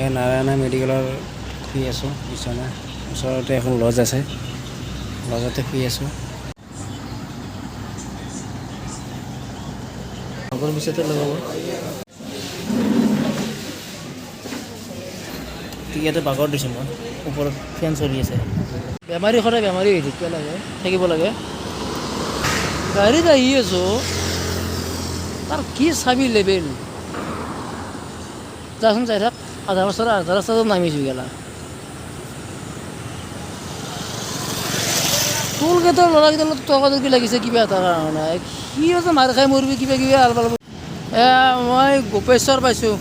এই নাৰায়ণা মেডিকেলৰ শুই আছোঁ বিচনা ওচৰতে এখন লজ আছে লজতে শুই আছোঁ আগৰ পিছতে লগাব ইয়াতে বাগৰ দিছোঁ মই ওপৰত ফেন চলি আছে বেমাৰী সদায় বেমাৰী হৈ থাকিব লাগে গাড়ীত আহি আছোঁ তাৰ কি চাবি লেবেল যাচোন চাই থাক আধা ৰাস্তাটো নামিছোঁ গেলা টোল গেটৰ ল'ৰাকেইটাৰ লগত তৰ্কাতৰ্কি লাগিছে কিবা এটা কাৰণে সি আছে মাৰ খাই মৰিবি কিবা আলবাল মই গোপেশ্বৰ পাইছোঁ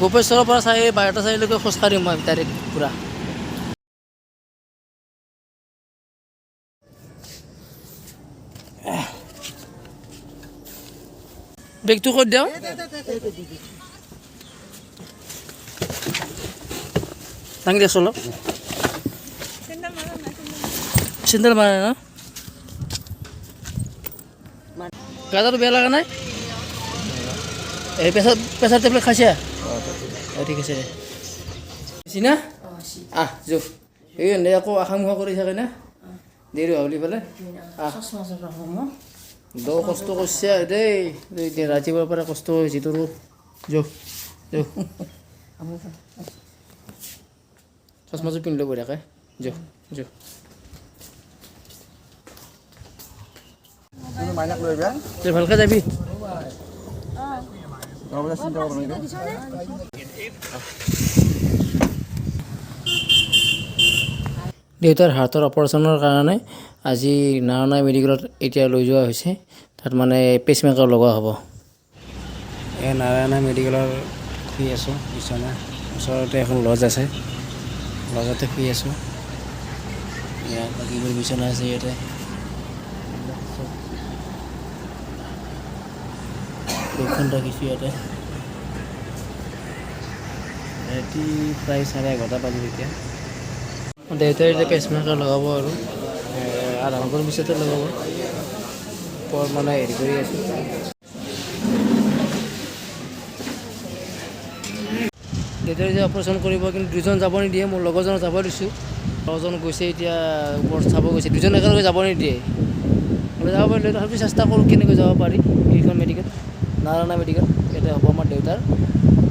গোপেশ্বৰৰ পৰা বাৰটা চাৰিলৈকে খোজকাঢ়িম মই ডাইৰেক্ট পূৰা বেগটো ক'ত দিওঁ দাঙি দিছোঁ অলপ চেণ্ডেল মাৰা ন গাটো বেয়া লগা নাই এই প্ৰেছাৰ টেবলেট খাইছে ঠিক আছে দে বেছি না জোখ এই আকৌ আশা মুখা কৰি থাকে না দেৰি বুলি পেলাই দ কষ্ট কৰিছে দেই ৰাতিপুৱাৰ পৰা কষ্ট হৈছে তোৰ জোখ জোখ চশমাযোৰ পিন্ধি ল'ব থাকে জোখ জোখ তই ভালকৈ যাবি দেউতাৰ হাৰ্টৰ অপাৰেশ্যনৰ কাৰণে আজি নাৰায়ণা মেডিকেলত এতিয়া লৈ যোৱা হৈছে তাত মানে পেচমেকাৰ লগোৱা হ'ব এই নাৰায়ণা মেডিকেলৰ শুই আছোঁ বিচনা ওচৰতে এখন লজ আছে লজতে শুই আছোঁ ইয়াত বাকীবোৰ বিচনা আছে ইয়াতে দুখন ৰাখিছোঁ ইয়াতে ৰাতি প্ৰায় 11:30 বাজিল এতিয়া দেউতাই এতিয়া পেচমেকাৰ লগাব আৰু আধা ঘণ্টাৰ পিছতে লগাব পৰ মানে হেৰি কৰি আছোঁ দেউতাই যে অপাৰেশ্যন কৰিব কিন্তু দুজন যাব নিদিয়ে মোৰ লগৰজনক যাব দিছোঁ লগৰজন গৈছে এতিয়া ওপৰত চাব গৈছে দুজন একেলগে যাব নিদিয়ে যাব পাৰিলে তথাপি চেষ্টা কৰোঁ কেনেকৈ যাব পাৰি এইখন মেডিকেল নাৰায়ণা মেডিকেল ইয়াতে হ'ব আমাৰ দেউতাৰ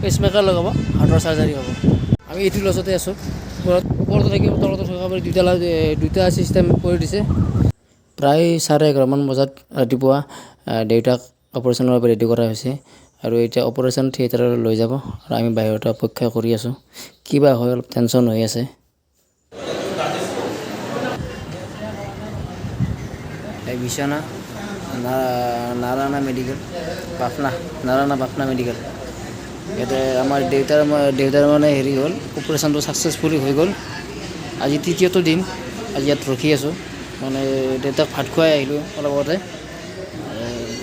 পেচমেকাৰ লগাব হাৰ্টৰ চাৰ্জাৰী হ'ব আমি এইটো লজতে আছোঁ ওপৰতো থাকিব তলতো থকা পাৰি দুটা ছিষ্টেম কৰি দিছে প্ৰায় 11:30 বজাত ৰাতিপুৱা দেউতাক অপাৰেশ্যনৰ বাবে ৰেডি কৰা হৈছে আৰু এতিয়া অপাৰেশ্যন থিয়েটাৰলৈ লৈ যাব আৰু আমি বাহিৰতে অপেক্ষা কৰি আছোঁ কিবা হয় অলপ টেনশ্যন হৈ আছে এই বিচনা নাৰায়ণা মেডিকেল নাৰায়ণা বাফনা মেডিকেল ইয়াতে আমাৰ দেউতাৰ মানে হেৰি হ'ল অপাৰেশ্যনটো ছাকচেছফুলি হৈ গ'ল আজি তৃতীয়টো দিন আজি ইয়াত ৰখি আছোঁ মানে দেউতাক ভাত খুৱাই আহিলোঁ অলপ আগতে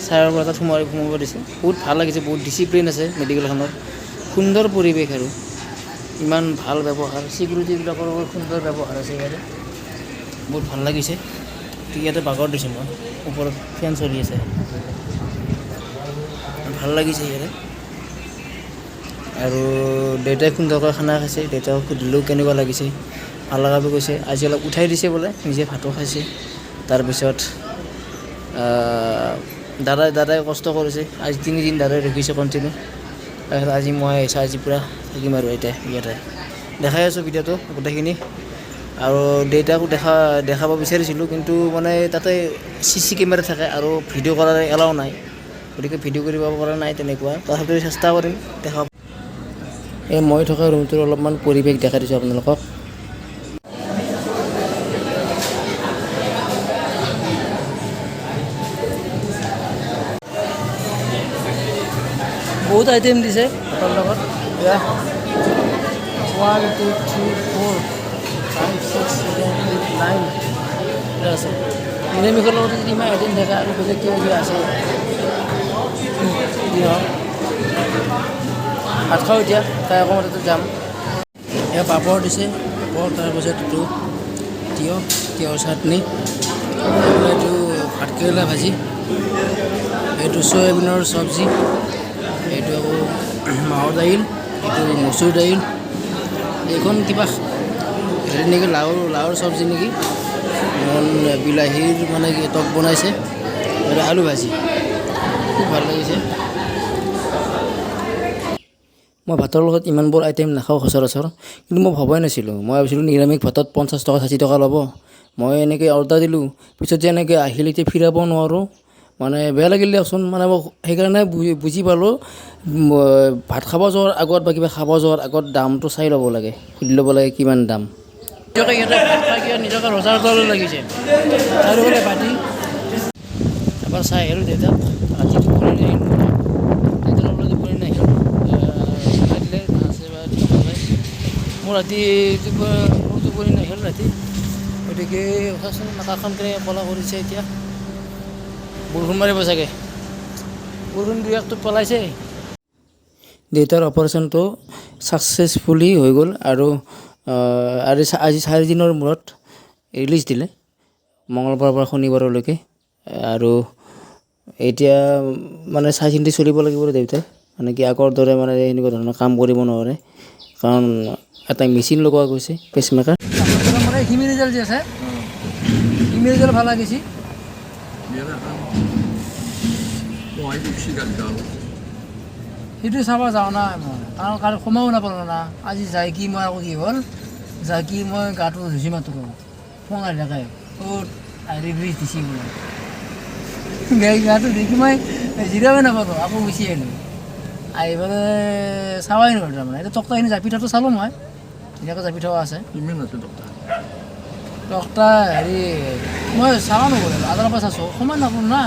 ছাৰৰ পৰা তাত সোমাব দিছে বহুত ভাল লাগিছে বহুত ডিচিপ্লিন আছে মেডিকেলখনত সুন্দৰ পৰিৱেশ আৰু ইমান ভাল ব্যৱহাৰ ছিকিউৰিটিবিলাকৰ সুন্দৰ ব্যৱহাৰ আছে ইয়াতে বহুত ভাল লাগিছে ইয়াতে বাগৰ দিছোঁ মই ওপৰত ফেন চলি আছে ভাল লাগিছে ইয়াতে আৰু দেউতাই সুন্দৰকৈ খানা খাইছে দেউতাক সুধিলেও কেনেকুৱা লাগিছে ভাল লগাব কৈছে আজি অলপ উঠাই দিছে বোলে নিজে ভাতো খাইছে তাৰপিছত দাদাই কষ্ট কৰিছে আজি 3 দিন দাদাই ৰখিছে কণ্টিনিউ তাৰপিছত আজি মই আহিছোঁ আজি পূৰা থাকিম আৰু এতিয়া ইয়াতে দেখাই আছোঁ ভিডিঅ'টো গোটেইখিনি আৰু দেউতাকো দেখাব বিচাৰিছিলোঁ কিন্তু মানে তাতে CC কেমেৰা থাকে আৰু ভিডিঅ' কৰাৰ এলাও নাই গতিকে ভিডিঅ' কৰিব পৰা নাই তেনেকুৱা তথাপিও চেষ্টা কৰিম দেখাব এই মই থকা ৰুমটোৰ অলপমান পৰিৱেশ দেখাই দিছোঁ আপোনালোকক বহুত আইটেম দিছে ভাতৰ লগত 1 2 3 4 5 6 7 8 9 আছে নিৰামিষৰ লগত যদি ইমান আইটেম থাকে আৰু বেলেগ কিবা আছে ভাত খাওঁ এতিয়া তাই অকণমানতে যাম এয়া পাপৰ দিছে পাপৰ তাৰপিছত এইটো তিয়ঁহৰ চাটনি এইটো ভাতকেৰেলা ভাজি এইটো চয়াবিনৰ চব্জি এইটো আকৌ মাহৰ দাইল এইটো মচুৰ দাইল, এইখন কিবা হেৰি নেকি, লাওৰ চব্জি নেকি, বিলাহীৰ মানে কি টক বনাইছে, আৰু আলু ভাজি, খুব ভাল লাগিছে। মই ভাতৰ লগত ইমানবোৰ আইটেম নাখাওঁ সচৰাচৰ, কিন্তু মই ভবাই নাছিলোঁ, মই ভাবিছিলোঁ নিৰামিষ ভাতত 50 টকা 60 টকা ল'ব। মই এনেকৈ অৰ্ডাৰ দিলোঁ, পিছত যে এনেকৈ আহিল এতিয়া ফিৰাব নোৱাৰোঁ, মানে বেয়া লাগিল দিয়কচোন। মানে মই সেইকাৰণে বুজি পালোঁ, ভাত খাব যোৱাৰ আগত বা কিবা খাব যোৱাৰ আগত দামটো চাই ল'ব লাগে, সুধি ল'ব লাগে কিমান দাম। নিজকে ইয়াতে ভাত খাই কিয় নিজকে ৰজাৰ দৰে লাগিছে, চাৰিওফালে পাতি এবাৰ চাই আহিলোঁ দেউতাক, ৰাতি টোপনি নাহিল, দেউতাৰ লগত টোপনি নাহিল, দিলে নাচে বা খালে, মোৰ ৰাতি টোপনি নাহিল ৰাতি, গতিকে চাচোন আকাশখন কেনেকৈ ক'লা কৰিছে এতিয়া, বৰষুণ মাৰিব চাগে, বৰষুণ দুই একটো পেলাইছে। দেউতাৰ অপাৰেশ্যনটো ছাকচেছফুলি হৈ গ'ল, আৰু আজি 4 দিনৰ মূৰত ৰিলিজ দিলে, মঙলবাৰৰ পৰা শনিবাৰলৈকে। আৰু এতিয়া মানে চাই চিন্তি চলিব লাগিব দেউতাই, মানে কি আগৰ দৰে মানে এনেকুৱা ধৰণৰ কাম কৰিব নোৱাৰে, কাৰণ এটা মেচিন লগোৱা গৈছে, পেচমেকাৰ। মানে হিমি ৰিজাল্ট যে আছে, হিমি ৰিজাল্ট ভাল লাগিছে। সেইটো চাব যাওঁ না মই, কাৰণ সময়ো নাপালোঁ না, আজি যাই কি মই আকৌ কি হ'ল, যাই কি মই গাটো ধুচি মাত্ৰ ফোন আহি থাকে, ৰিলিজ দিছি বোলে, গাটো দেখি মই জিৰাবই নাপালোঁ, আকৌ গুচি আহিলোঁ, আহি পেলাই চাবাই নোৱাৰোঁ তাৰমানে। এতিয়া তক্তাখিনি জাপি থোৱাটো চালোঁ মই, ধুনীয়াকৈ জাপি থোৱা আছে। কিমান আছে তক্তা হেৰি মই চাব নগ'লোঁ, আদাৰ পৰা চাইছোঁ, সময় নাপালোঁ না,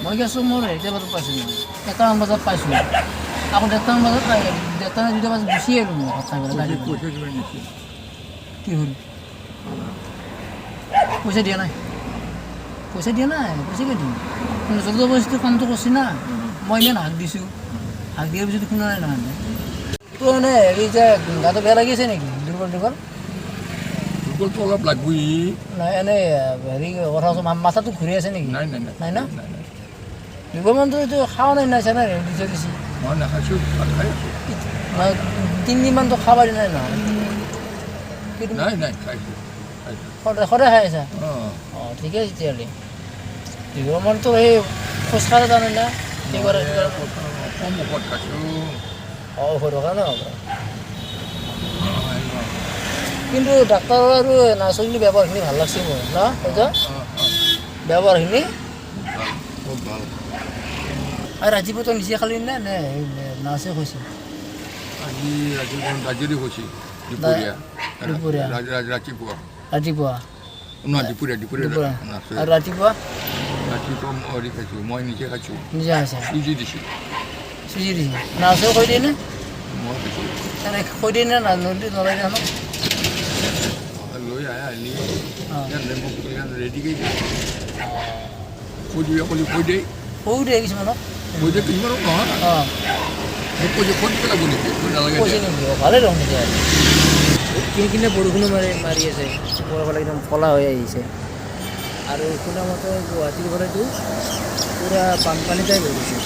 মই গেছোঁ মোৰ হেৰিটা বজাত পাইছোঁ, মই 1টামান বজাত পাইছোঁ, আকৌ 1:30 বজাত 2টা বজাত গুচি আহিলোঁ মই ভাত খাই পেলাই। কি হ'ল, পইচা দিয়া নাই, পইচা কিয় দিম, জবৰদস্তি কামটো কৰিছে না, মই ইমান হাক দিছোঁ, হাক দিয়াৰ পিছত শুনা নাই নহয়। এইটো মানে হেৰি যে গাটো বেয়া লাগি আছে নেকি, দুৰ্বলটো অলপ লাগবই। নাই এনেই হেৰি কথা মাথাটো ঘূৰি আছে নেকি? নাই না দুৰ্বলমানটো এইটো খাৱা নাই নাই চাই দিছে। মই নাখাইছোঁ, খাই আছোঁ। 3 দিনমানতো খাব পাৰি নাই নহয়? নাই খাইছোঁ। সদায় খাই আছা? অঁ ঠিকে আছে তেতিয়াহ'লে। দুৰ্বলমানটো সেই খোজকাঢ়া জানে না? কম ঔষধ খাইছোঁ। ঔষধ থকা ন? কিন্তু ডাক্তৰ আৰু নাৰ্ছখিনি ব্যৱহাৰখিনি ভাল লাগছে মোৰ ন? ব্যৱহাৰখিনি খুব ভাল। আৰু ৰাতিপুৱা তই নিজে খালি নে নাৰ্ছে কৈছে? আজি ৰাতিপুৱা কৈছে, দুপৰীয়া ৰাতিপুৱা নহয় দুপৰীয়া আৰু ৰাতিপুৱা হেৰি খাইছোঁ, মই নিজে খাইছোঁ। নিজে খাইছে? চুজি দিছোঁ। নাৰ্ছেও কৈ দিয়ে নে? মই খাইছোঁ। কৈ দিয়ে নে নলয় জানো? লৈ আহি ৰেডি কৰি দিয়ে, কৈ দিয়ে সৰু দিয়ে কিছুমানক, কিছুমানক নহয়, মোক কৈ দিব লাগিব নেকি, নালাগে ভালেই দেখোন তেতিয়া। কিনকিনে বৰষুণো মাৰি আছে, ওপৰফালে একদম ক'লা হৈ আহিছে, আৰু শুনা মতে গুৱাহাটীৰ ফালেতো পূৰা বানপানী টাইপ হৈ গৈছে।